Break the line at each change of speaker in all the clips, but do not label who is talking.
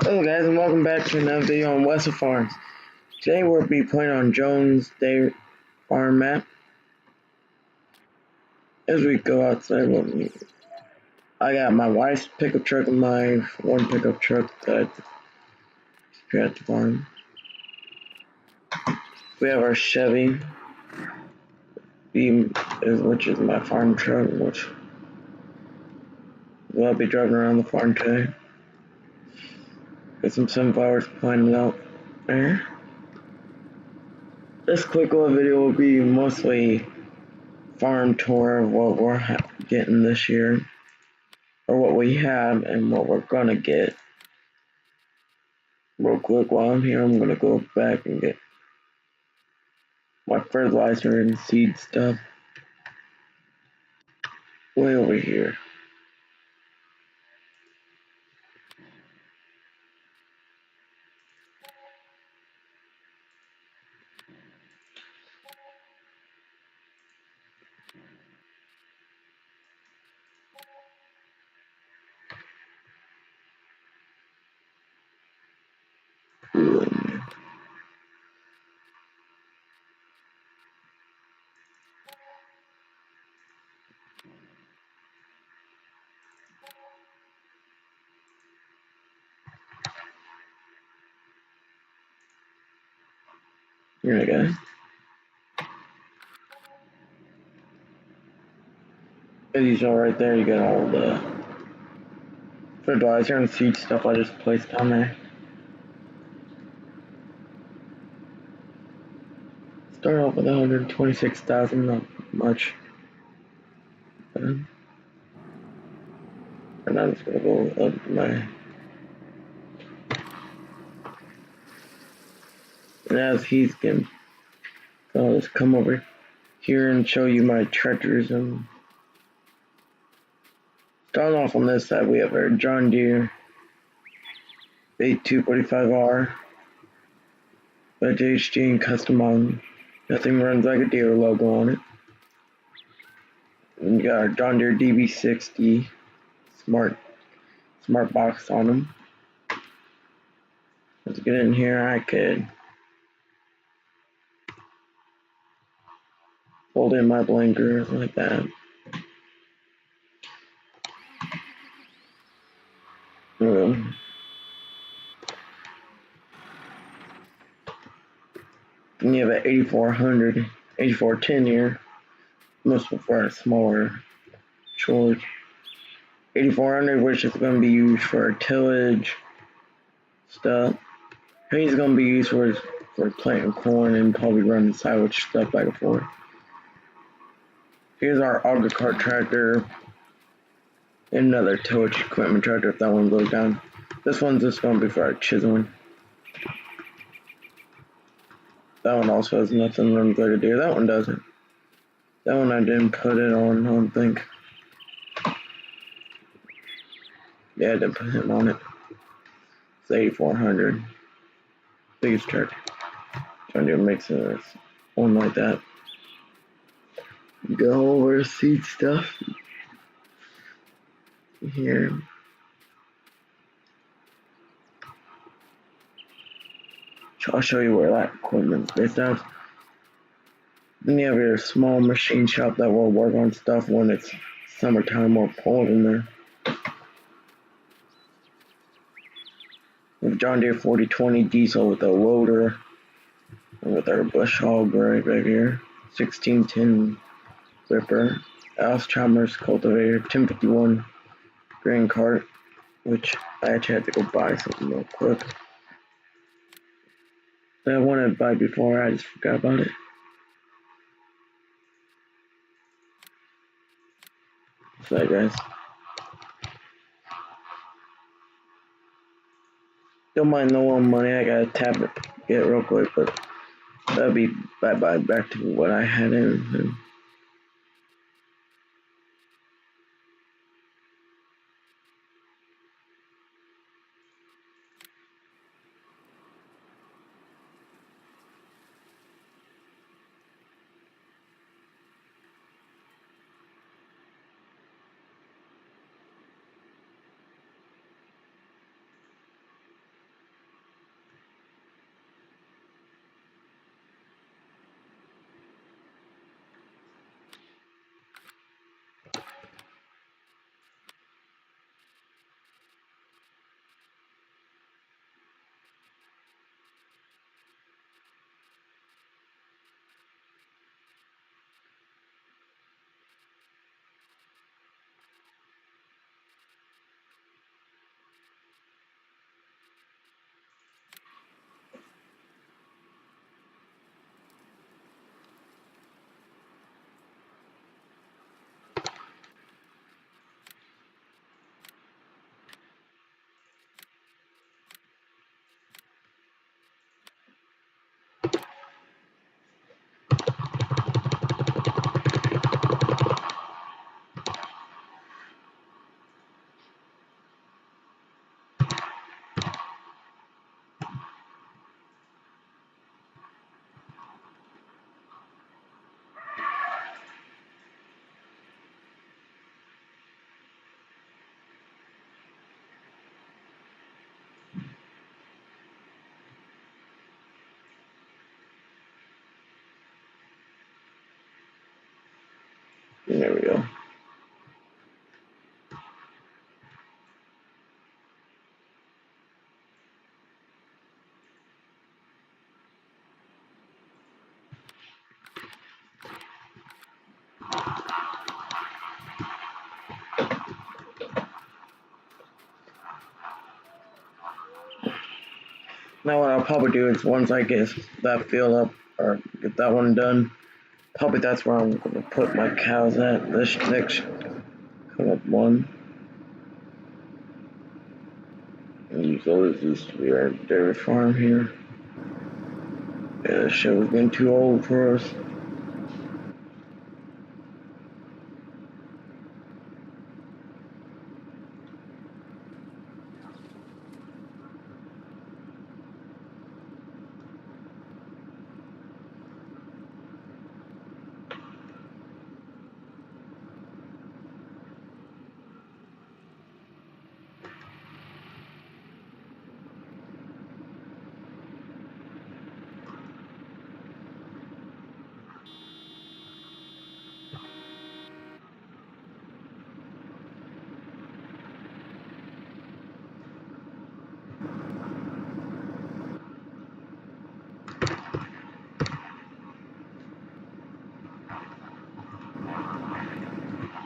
Hello guys and welcome back to another video on Wessel Farms. Today we'll be playing on Jones Day Farm map. As we go outside, I got my wife's pickup truck and my one pickup truck that I at the farm. We have our Chevy, which is my farm truck, which I'll be driving around the farm today. Got some sunflowers planted out there. This quick little video will be mostly farm tour of what we're getting this year, or what we have and what we're gonna get. Real quick, while I'm here, I'm gonna go back and get my fertilizer and seed stuff way over here. Here we go. These are right there. You got all the fertilizer and seed stuff I just placed down there. Start off with 126,000, not much. And I'm just gonna go up my. And as he's getting, I'll just come over here and show you my tractors. And starting off on this side, we have our John Deere 8245R by JHG and custom on. Nothing runs like a deer logo on it. And you got our John Deere DB60 smart box on them. Let's get in here. I could fold in my blinker like that. And you have an 8410 here. Most prefer a smaller chores. 8400, which is going to be used for tillage stuff. He's going to be used for planting corn and probably running silage stuff back and forth. Here's our auger cart tractor. Another tillage equipment tractor if that one goes down. This one's just going to be for our chiseling. That one also has nothing runs like a deer. That one doesn't. That one I didn't put it on, I don't think. Yeah, I didn't put him on it. It's 8400. Biggest tractor. Trying to make one like that. Go over seed stuff. Here. I'll show you where that equipment's based out. Then you have your small machine shop that will work on stuff when it's summertime or cold in there. With John Deere 4020 diesel with a loader and with our bush hog right here. 1610 ripper. Alzheimer's cultivator. 1051 grain cart, which I actually had to go buy something real quick. That I wanted to buy before, I just forgot about it. Sorry guys. Don't mind the one money, I gotta tap it, get it real quick, but that'll be bye-bye back to what I had in. There we go. Now what I'll probably do is once I get that field up or get that one done, probably that's where I'm gonna put my cows at. This next come up one. These always used to be our dairy farm here. Yeah, this shit was getting too old for us.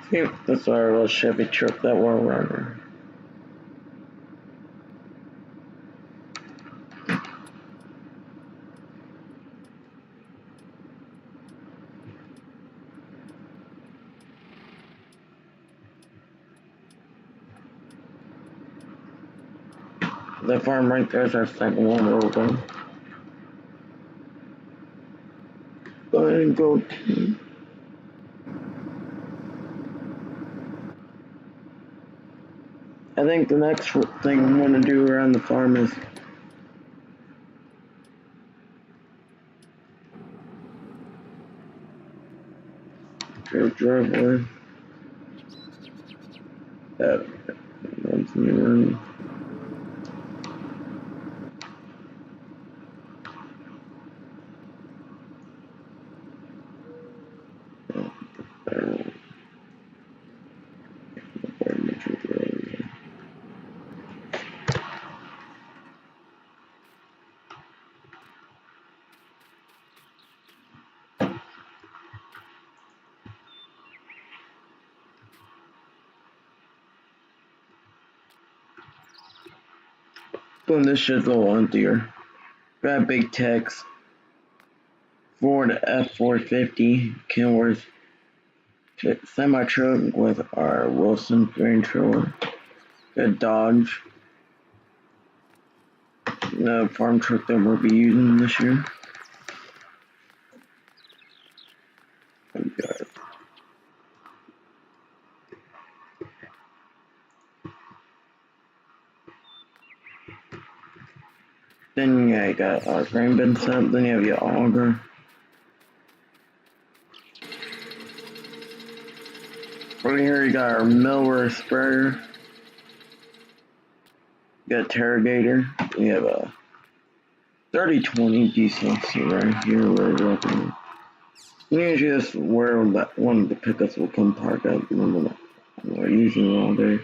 Yep, that's our little Chevy truck that we're running. That farm right there is our second one we're going. Go ahead and go to. I think the next thing I'm going to do around the farm is driveway. That runs me around. Boom, this shit's a little emptier. Got big text. Ford F450 Kenworth semi truck with our Wilson Range Rover. Got Dodge. The farm truck that we'll be using this year. Then you got our grain bin set. Then you have your auger. Over here you got our millwork sprayer. You got Terragator. We have a 3020 decency right here. We're working. Usually that's where that one of the pickups will come park at. We're using it all day.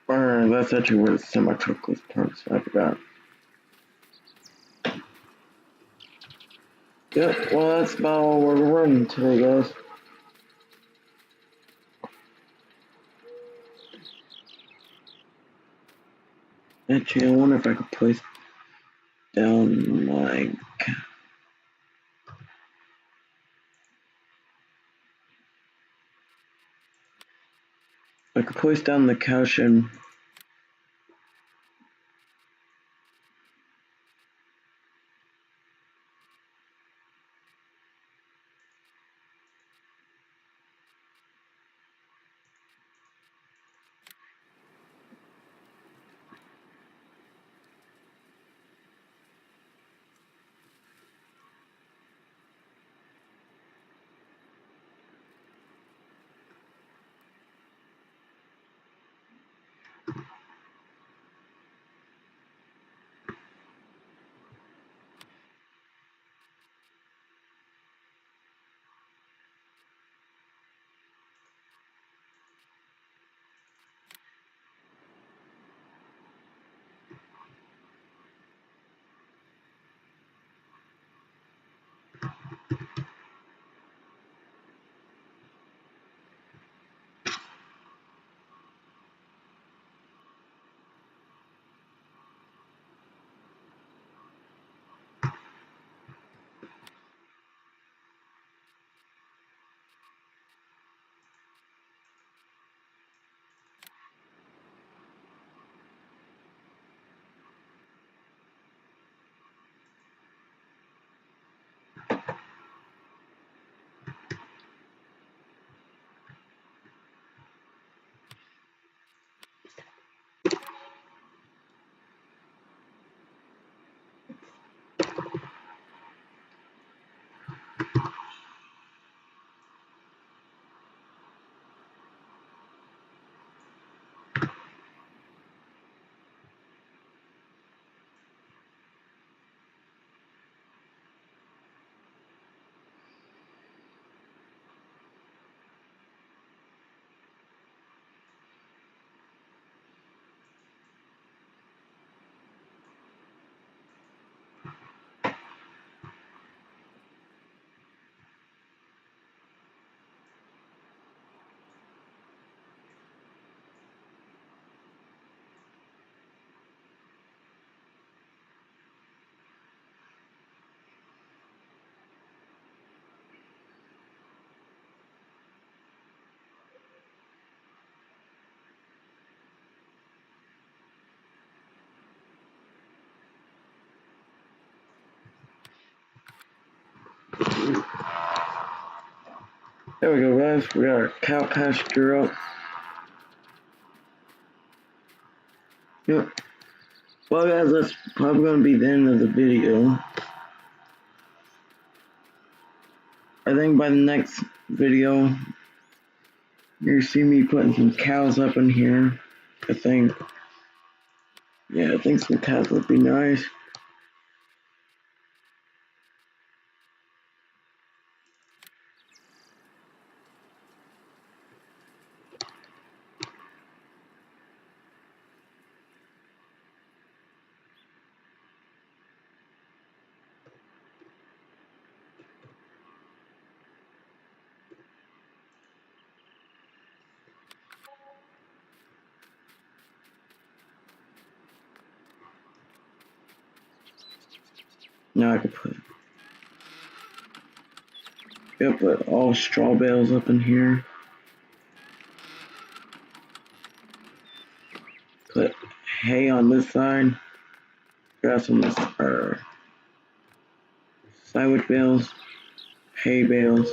Or that's actually where the semi truck was parked. So I forgot. Yep, well that's about all we're running today, guys. Actually, I wonder if I could place down my... I could place down the cow shed. There we go, guys. We got our cow pasture up. Yep. Well, guys, that's probably going to be the end of the video. I think by the next video, you'll see me putting some cows up in here. I think. Yeah, I think some cows would be nice. Now I can put all straw bales up in here. Put hay on this side. Got some sandwich bales, hay bales,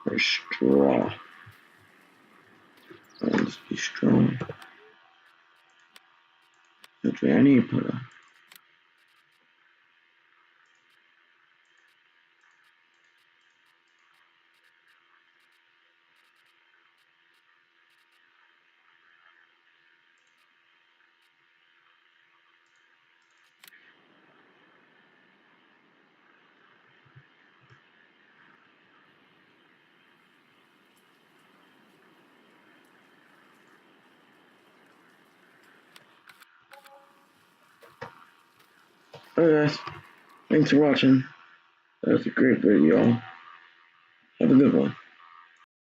or straw. Let's be strong. Okay, I need to put a. Alright guys, thanks for watching. That was a great video. Have a good one.